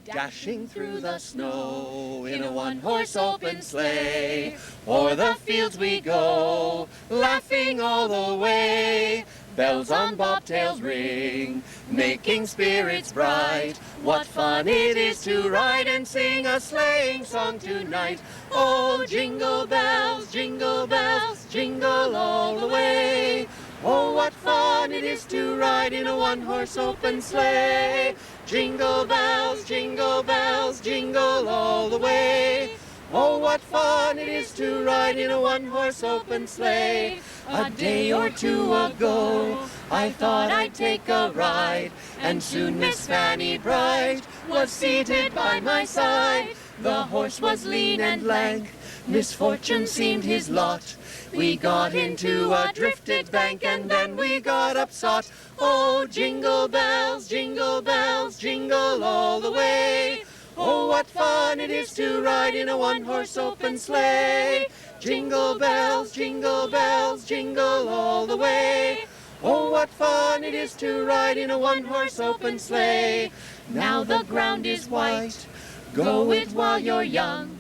dashing through the snow in a one-horse open sleigh. O'er the fields we go, laughing all the way. Bells on bobtails ring, making spirits bright. What fun it is to ride and sing a sleighing song tonight. Oh, jingle bells, jingle all the way. Oh, what fun it is to ride in a one-horse open sleigh. Jingle bells, jingle all the way. Oh, what fun it is to ride in a one-horse open sleigh. A day or two ago, I thought I'd take a ride, and soon Miss Fanny Bright was seated by my side. The horse was lean and lank, misfortune seemed his lot. We got into a drifted bank, and then we got upsot. Oh, jingle bells, jingle all the way. Oh, what fun it is to ride in a one-horse open sleigh. Jingle bells, jingle all the way. Oh, what fun it is to ride in a one-horse open sleigh. Now the ground is white, go it while you're young.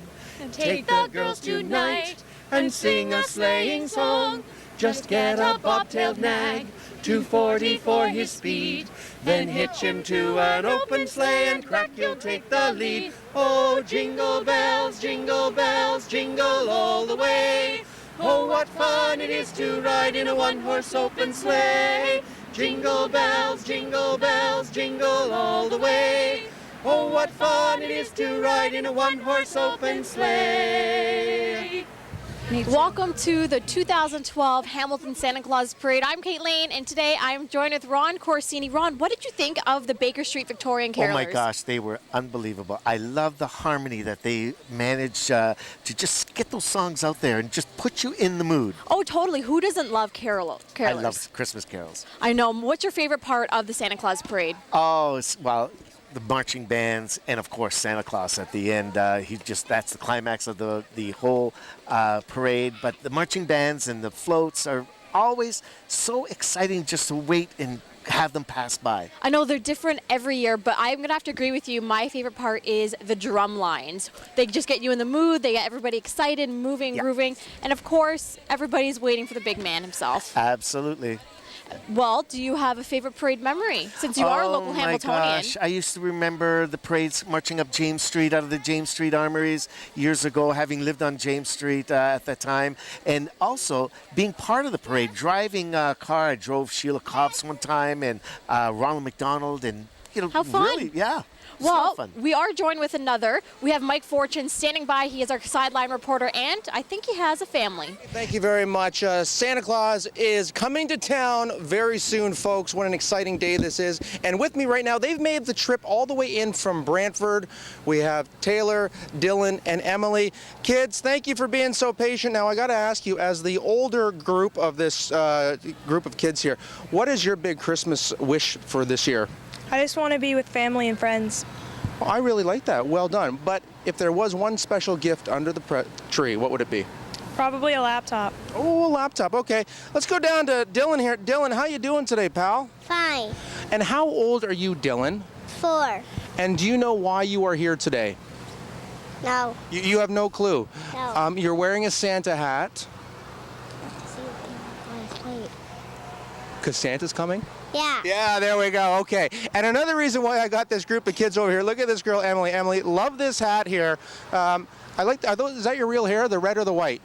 Take the girls tonight and sing a sleighing song. Just get a bobtailed nag, 240 for his speed. Then hitch him to an open sleigh and crack you'll take the lead. Oh, jingle bells, jingle all the way. Oh, what fun it is to ride in a one-horse open sleigh. Jingle bells, jingle all the way. Oh, what fun it is to ride in a one-horse open sleigh. Welcome to the 2012 Hamilton Santa Claus Parade. I'm Kate Lane, and today I'm joined with Ron Corsini. Ron, what did you think of the Baker Street Victorian Carolers? Oh my gosh, they were unbelievable. I love the harmony that they managed to just get those songs out there and just put you in the mood. Oh, totally. Who doesn't love carolers? I love Christmas carols. I know. What's your favorite part of the Santa Claus Parade? Oh, well, the marching bands, and of course Santa Claus at the end. That's the climax of the whole parade. But the marching bands and the floats are always so exciting just to wait and have them pass by. I know they're different every year, but I'm going to have to agree with you. My favorite part is the drum lines. They just get you in the mood. They get everybody excited, moving, grooving. And of course, everybody's waiting for the big man himself. Absolutely. Well, do you have a favorite parade memory, since you are a local Hamiltonian? Oh my gosh, I used to remember the parades marching up James Street out of the James Street Armories years ago, having lived on James Street at that time, and also being part of the parade, driving a car. I drove Sheila Cobbs one time, and Ronald McDonald, and how fun. Really, yeah. Well, we are joined with another. We have Mike Fortune standing by. He is our sideline reporter, and I think he has a family. Thank you very much. Santa Claus is coming to town very soon, folks. What an exciting day this is. And with me right now, they've made the trip all the way in from Brantford. We have Taylor, Dylan, and Emily. Kids, thank you for being so patient. Now, I got to ask you, as the older group of this group of kids here, what is your big Christmas wish for this year? I just want to be with family and friends. Well, I really like that. Well done. But if there was one special gift under the tree, what would it be? Probably a laptop. Oh, a laptop. Okay. Let's go down to Dylan here. Dylan, how you doing today, pal? Fine. And how old are you, Dylan? 4. And do you know why you are here today? No. You have no clue? No. You're wearing a Santa hat. Because Santa's coming? Yeah. Yeah, there we go. Okay. And another reason why I got this group of kids over here, look at this girl, Emily. Emily, love this hat here. Is that your real hair, the red or the white?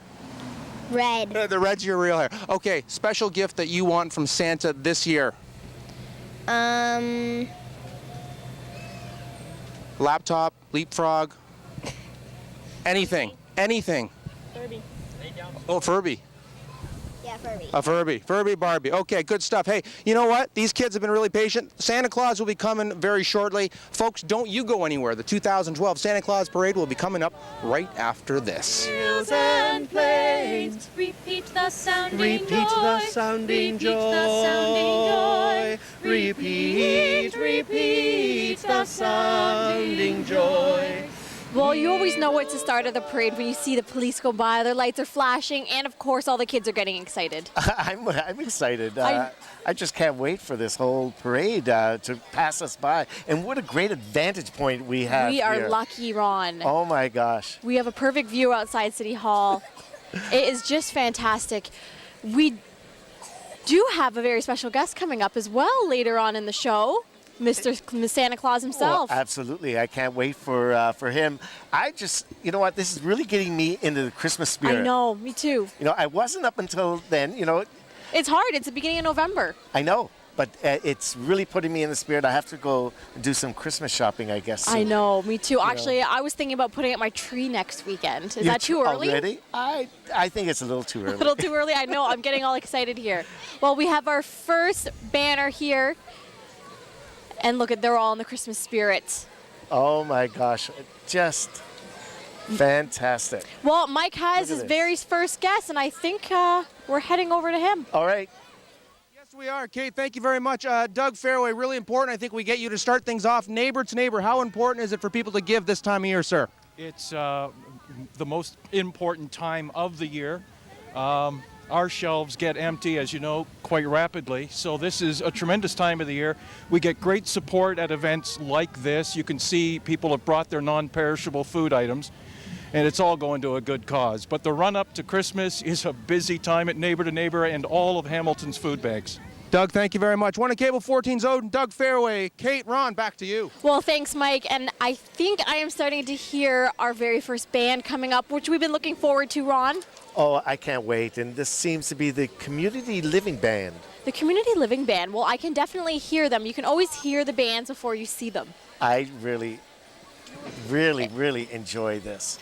Red. The red's your real hair. Okay, special gift that you want from Santa this year. Laptop, leapfrog, anything. Furby. Oh, Furby. Yeah, Furby. A Furby. Furby Barbie. Okay, good stuff. Hey, you know what? These kids have been really patient. Santa Claus will be coming very shortly. Folks, don't you go anywhere. The 2012 Santa Claus Parade will be coming up right after this. Wheels and planes, Repeat the sounding repeat the sounding joy. Repeat the sounding joy. Well, you always know it's the start of the parade when you see the police go by, their lights are flashing, and of course all the kids are getting excited. I'm excited. I just can't wait for this whole parade to pass us by. And what a great advantage point we have We are here. lucky, Ron. Oh my gosh. We have a perfect view outside City Hall. It is just fantastic. We do have a very special guest coming up as well later on in the show. Mr. Santa Claus himself. Well, absolutely. I can't wait for him. You know what? This is really getting me into the Christmas spirit. I know, me too. You know, I wasn't up until then. You know, It's hard. It's the beginning of November. I know, but it's really putting me in the spirit. I have to go do some Christmas shopping, I guess. I soon. know, me too. Actually, I was thinking about putting up my tree next weekend. Is that too early? Already? I think it's a little too early. A little too early? I know. I'm getting all excited here. Well, we have our first banner here. And look they're all in the Christmas spirit. Oh my gosh, just fantastic. Well, Mike has Look at his this. very first guest, and I think we're heading over to him. All right. Yes, we are. Kate, thank you very much. Doug Fairway, really important. I think we get you to start things off. Neighbor to neighbor, how important is it for people to give this time of year, sir? It's the most important time of the year. Our shelves get empty, as you know, quite rapidly. So this is a tremendous time of the year. We get great support at events like this. You can see people have brought their non-perishable food items, and it's all going to a good cause. But the run-up to Christmas is a busy time at Neighbor to Neighbor and all of Hamilton's food bags. Doug, thank you very much. One of Cable 14's Odin, Doug Fairway. Kate, Ron, back to you. Well, thanks, Mike. And I think I am starting to hear our very first band coming up, which we've been looking forward to, Ron. Oh, I can't wait. And this seems to be the Community Living Band. The Community Living Band. Well, I can definitely hear them. You can always hear the bands before you see them. I really, really enjoy this.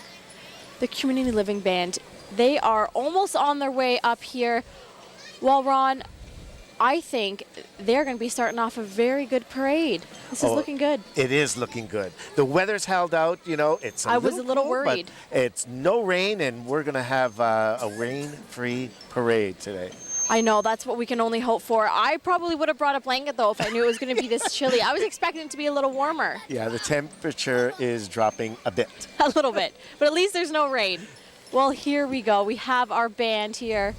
The Community Living Band. They are almost on their way up here. Well, Ron, I think they're going to be starting off a very good parade. This is looking good. It is looking good. The weather's held out, you know. It's I was a little cold, but worried. it's no rain, and we're going to have a rain-free parade today. I know, that's what we can only hope for. I probably would have brought a blanket, though, if I knew it was going to be this chilly. I was expecting it to be a little warmer. Yeah, the temperature is dropping a bit. A little bit. But at least there's no rain. Well, here we go. We have our band here.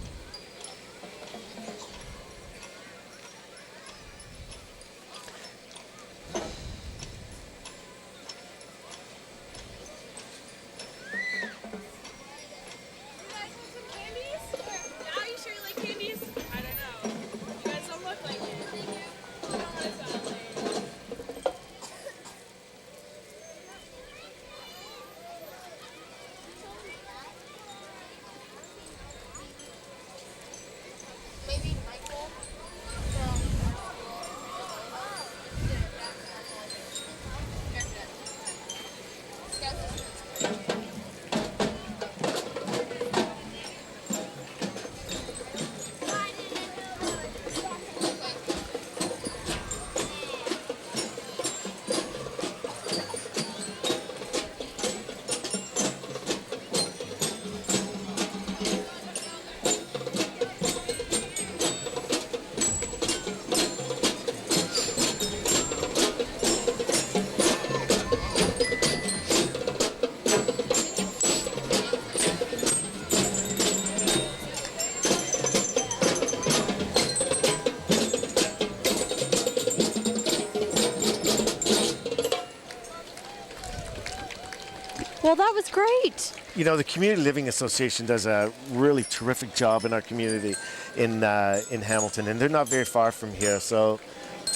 Well, that was great. You know, the Community Living Association does a really terrific job in our community in Hamilton, and they're not very far from here, so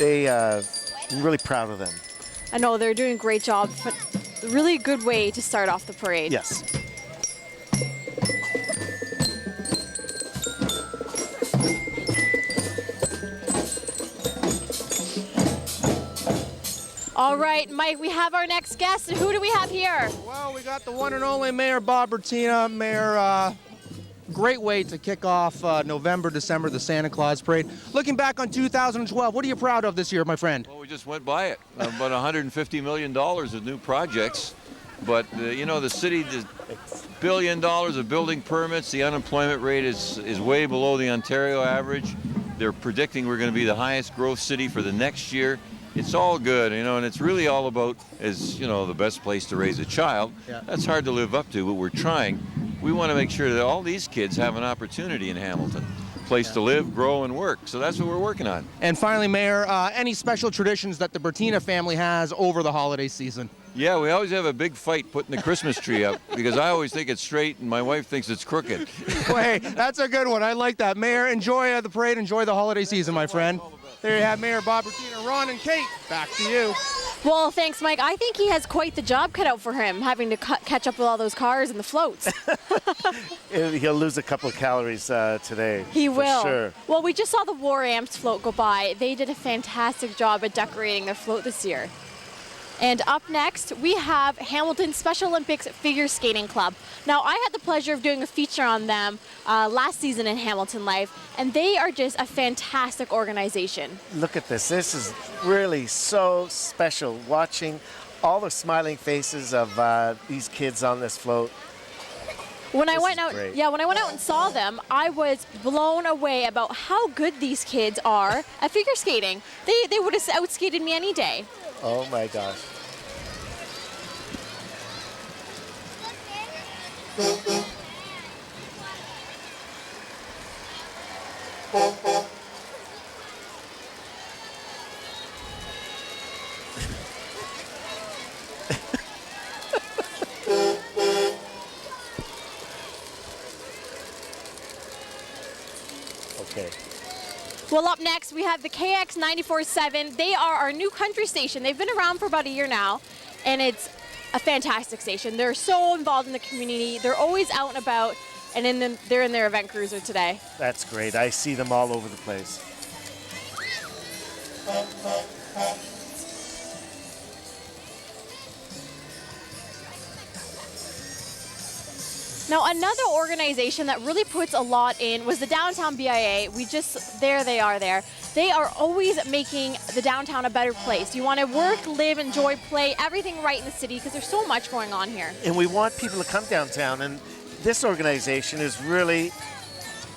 I'm really proud of them. I know, they're doing a great job. But really good way to start off the parade. Yes. All right, Mike, we have our next guest. Who do we have here? Well, we got the one and only Mayor Bob Bertina. Mayor, great way to kick off November, December, the Santa Claus Parade. Looking back on 2012, what are you proud of this year, my friend? Well, we just went by it. About $150 million of new projects. But, you know, the city, the $1 billion of building permits, the unemployment rate is way below the Ontario average. They're predicting we're going to be the highest growth city for the next year. It's all good, you know, and it's really all about, as you know, the best place to raise a child. Yeah. That's hard to live up to, but we're trying. We want to make sure that all these kids have an opportunity in Hamilton, a place to live, grow, and work. So that's what we're working on. And finally, Mayor, any special traditions that the Bertina family has over the holiday season? Yeah, we always have a big fight putting the Christmas tree up because I always think it's straight and my wife thinks it's crooked. Well, hey, that's a good one. I like that. Mayor, enjoy the parade. Enjoy the holiday season, my friend. There you have Mayor Bob Bertina. Ron and Kate, back to you. Well, thanks, Mike. I think he has quite the job cut out for him, having to catch up with all those cars and the floats. He'll lose a couple of calories today. He will. For sure. Well, we just saw the War Amps float go by. They did a fantastic job at decorating their float this year. And up next, we have Hamilton Special Olympics Figure Skating Club. Now, I had the pleasure of doing a feature on them last season in Hamilton Life, and they are just a fantastic organization. Look at this. This is really so special, watching all the smiling faces of these kids on this float. When I This went is out, great. when I went out and saw them, I was blown away about how good these kids are at figure skating. They would have outskated me any day. Oh my gosh. Okay. Well, up next, we have the KX 94.7. They are our new country station. They've been around for about a year now, and it's a fantastic station. They're so involved in the community. They're always out and about, and they're in their event cruiser today. That's great. I see them all over the place. Now, another organization that really puts a lot in was the Downtown BIA. There they are there. They are always making the downtown a better place. You want to work, live, enjoy, play, everything right in the city because there's so much going on here. And we want people to come downtown, and this organization is really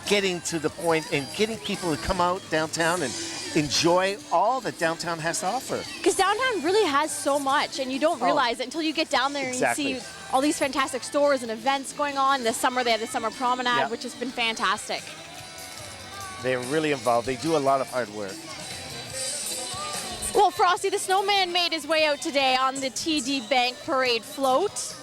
getting to the point and getting people to come out downtown and enjoy all that downtown has to offer. Because downtown really has so much, and you don't realize it until you get down there Exactly. and you see all these fantastic stores and events going on. This summer they had the summer promenade, Yeah. which has been fantastic. They're really involved. They do a lot of hard work. Well, Frosty the Snowman made his way out today on the TD Bank Parade float.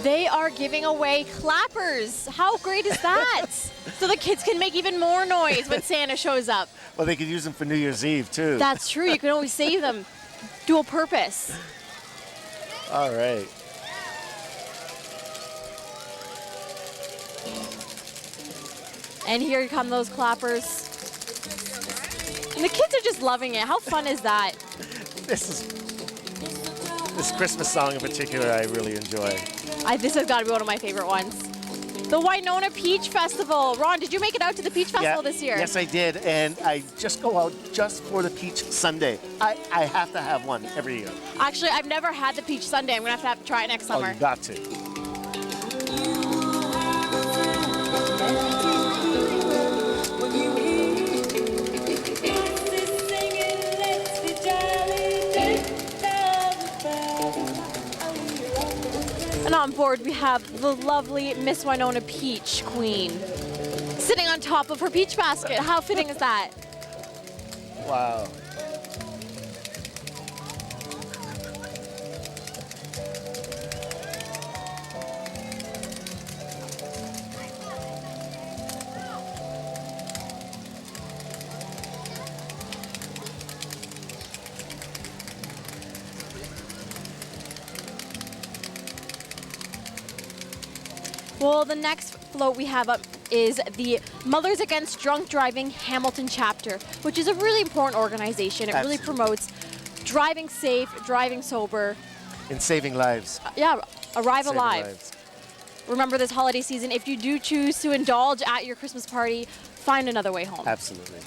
They are giving away clappers. How great is that? So the kids can make even more noise when Santa shows up. Well, they could use them for New Year's Eve, too. That's true. You can always save them. Dual purpose. All right. And here come those clappers. And the kids are just loving it. How fun is that? This Christmas song in particular I really enjoy. This has got to be one of my favorite ones. The Winona Peach Festival. Ron, did you make it out to the Peach Festival this year? Yes, I did, and I just go out just for the Peach Sundae. I have to have one every year. Actually, I've never had the Peach Sundae. I'm going to have to try it next summer. Oh, you got to. And on board, we have the lovely Miss Winona Peach Queen sitting on top of her peach basket. How fitting is that? Wow. Well, the next float we have up is the Mothers Against Drunk Driving Hamilton chapter, which is a really important organization. It really promotes driving safe, driving sober. And saving lives. Yeah, Arrive Save alive. lives. Remember this holiday season, if you do choose to indulge at your Christmas party, find another way home. Absolutely.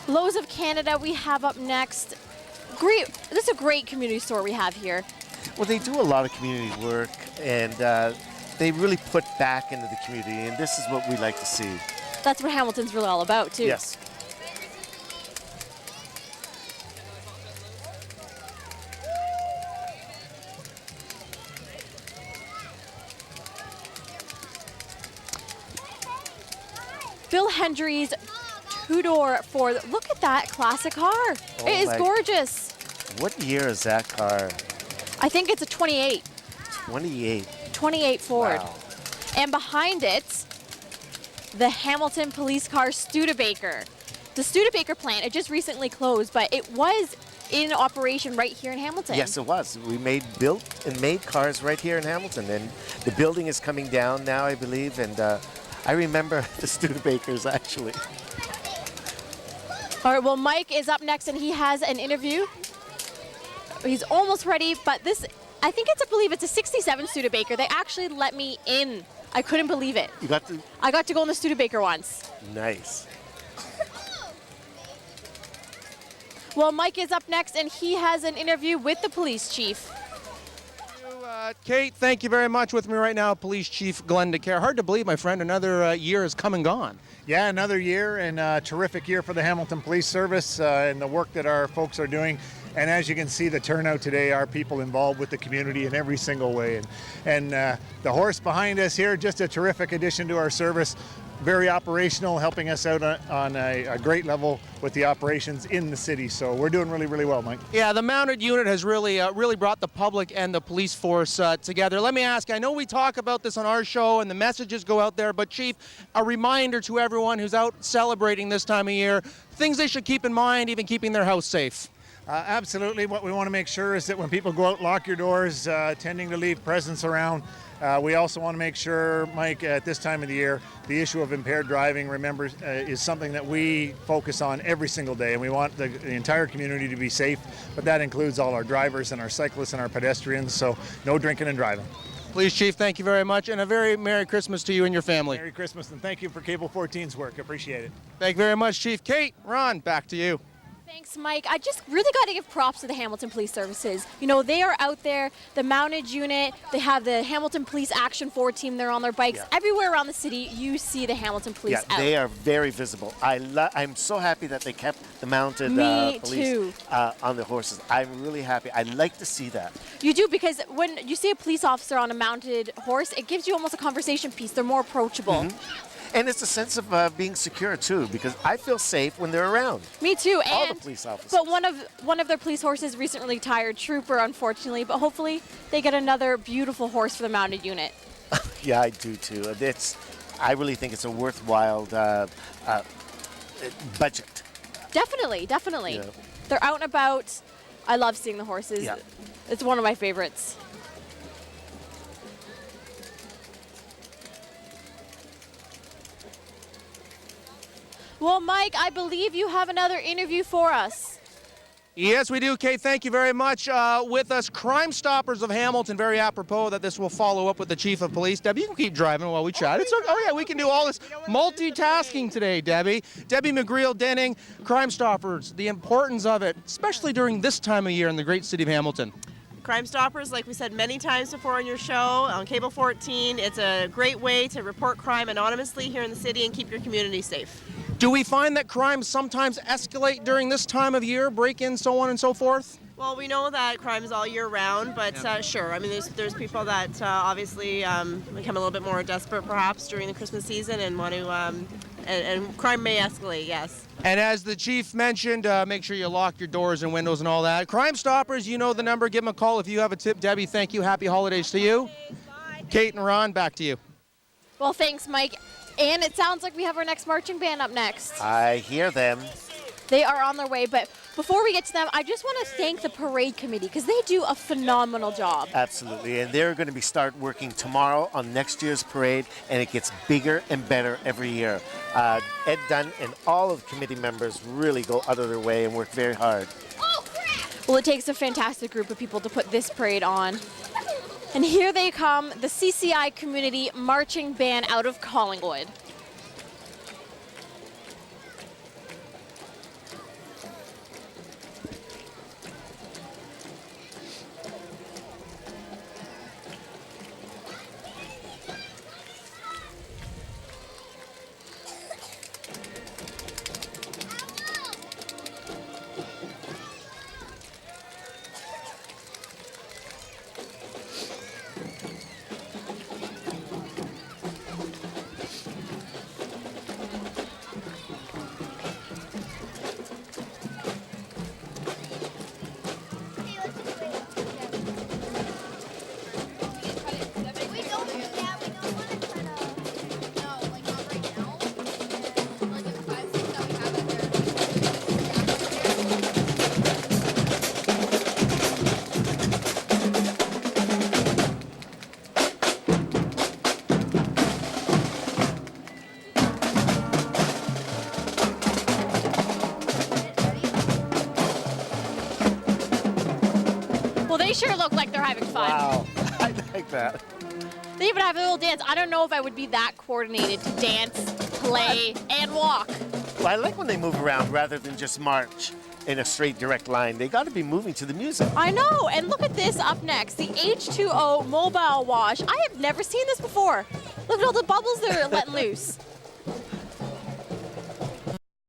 Lowe's of Canada we have up next. Great, this is a great community store we have here. Well, they do a lot of community work, and they really put back into the community, and this is what we like to see. That's what Hamilton's really all about, too. Yes. Bill Hendry's two-door Ford. Look at that classic car. Oh It is my- gorgeous. What year is that car? I think it's a 28. 28. 28 Ford. Wow. And behind it, the Hamilton police car Studebaker. The Studebaker plant, it just recently closed, but it was in operation right here in Hamilton. Yes, it was. We built and made cars right here in Hamilton, and the building is coming down now, I believe, and I remember the Studebakers, actually. All right, well, Mike is up next, and he has an interview. He's almost ready, but this, I think I believe it's a 67 Studebaker. They actually let me in. I couldn't believe it. You got the... I got to go in the Studebaker once. Nice. Well, Mike is up next, and he has an interview with the police chief. Kate, thank you very much. With me right now, Police Chief Glenn DeCare. Hard to believe, my friend, another year has come and gone. Yeah, another year, and a terrific year for the Hamilton Police Service and the work that our folks are doing. And as you can see, the turnout today, our people involved with the community in every single way. And the horse behind us here, just a terrific addition to our service. Very operational, helping us out on a great level with the operations in the city. So we're doing really, really well, Mike. Yeah, the mounted unit has really brought the public and the police force together. Let me ask, I know we talk about this on our show and the messages go out there, but Chief, a reminder to everyone who's out celebrating this time of year, things they should keep in mind, even keeping their house safe. Absolutely. What we want to make sure is that when people go out, lock your doors, tending to leave presents around. We also want to make sure, Mike, at this time of the year, the issue of impaired driving, remember, is something that we focus on every single day, and we want the entire community to be safe, but that includes all our drivers and our cyclists and our pedestrians, so no drinking and driving. Police Chief, thank you very much, and a very Merry Christmas to you and your family. Merry Christmas, and thank you for Cable 14's work. Appreciate it. Thank you very much, Chief. Kate, Ron, back to you. Thanks, Mike. I just really got to give props to the Hamilton Police Services. You know, they are out there, the mounted unit, they have the Hamilton Police Action 4 team, they're on their bikes. Yeah. Everywhere around the city, you see the Hamilton Police out. They are very visible. I'm so happy that they kept the mounted Me police too. On the horses. I'm really happy. I like to see that. You do, because when you see a police officer on a mounted horse, it gives you almost a conversation piece. They're more approachable. Mm-hmm. And it's a sense of being secure, too, because I feel safe when they're around. Me too. All and the police officers. But one of their police horses recently retired, Trooper, unfortunately. But hopefully they get another beautiful horse for the mounted unit. Yeah, I do, too. I really think it's a worthwhile budget. Definitely, definitely. Yeah. They're out and about. I love seeing the horses. Yeah. It's one of my favorites. Well, Mike, I believe you have another interview for us. Yes, we do, Kate. Thank you very much. With us, Crime Stoppers of Hamilton. Very apropos that this will follow up with the Chief of Police. Debbie, you can keep driving while we chat. Oh, yeah, we can do all this multitasking today, Debbie. Debbie McGreal-Dining, Crime Stoppers, the importance of it, especially during this time of year in the great city of Hamilton. Crime Stoppers, like we said many times before on your show, on Cable 14, it's a great way to report crime anonymously here in the city and keep your community safe. Do we find that crimes sometimes escalate during this time of year, break-ins, so on and so forth? Well, we know that crime is all year round, but sure. I mean, there's people that obviously become a little bit more desperate perhaps during the Christmas season and want to, and crime may escalate, yes. And as the chief mentioned, make sure you lock your doors and windows and all that. Crime Stoppers, you know the number. Give them a call if you have a tip. Debbie, thank you. Happy holidays to you. Bye. Kate and Ron, back to you. Well, thanks, Mike. And it sounds like we have our next marching band up next. I hear them. They are on their way, but before we get to them, I just want to thank the parade committee because they do a phenomenal job. Absolutely, and they're going to start working tomorrow on next year's parade, and it gets bigger and better every year. Ed Dunn and all of the committee members really go out of their way and work very hard. Well, it takes a fantastic group of people to put this parade on. And here they come, the CCI Community Marching Band out of Collingwood. Well, they sure look like they're having fun. Wow, I like that. They even have a little dance. I don't know if I would be that coordinated to dance, play, and walk. Well, I like when they move around rather than just march in a straight, direct line. They got to be moving to the music. I know, and look at this up next, the H2O Mobile Wash. I have never seen this before. Look at all the bubbles they're letting loose.